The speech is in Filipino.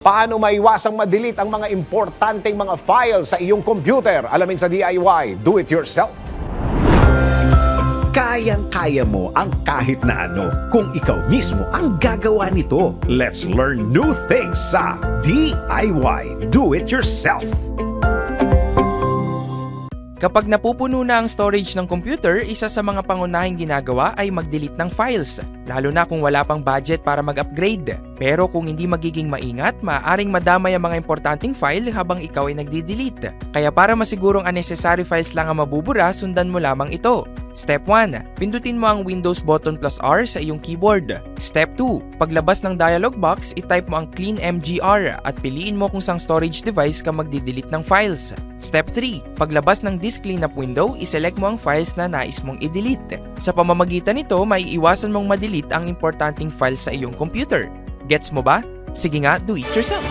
Paano maiwasang ma-delete ang mga importanteng mga files sa iyong computer? Alamin sa DIY, Do It Yourself. Kayang-kaya mo ang kahit na ano kung ikaw mismo ang gagawa nito. Let's learn new things sa DIY, Do It Yourself. Kapag napupuno na ang storage ng computer, isa sa mga pangunahing ginagawa ay mag-delete ng files, lalo na kung wala pang budget para mag-upgrade. Pero kung hindi magiging maingat, maaaring madamay ang mga importanteng file habang ikaw ay nagdi-delete. Kaya para masigurong unnecessary files lang ang mabubura, sundan mo lamang ito. Step 1. Pindutin mo ang Windows button plus R sa iyong keyboard. Step 2. Paglabas ng dialog box, i-type mo ang clean mgr at piliin mo kung sang storage device ka magdi-delete ng files. Step 3. Paglabas ng disk cleanup window, iselect mo ang files na nais mong i-delete. Sa pamamagitan nito, maiiwasan mong ma-delete ang importanteng files sa iyong computer. Gets mo ba? Sige nga, do it yourself!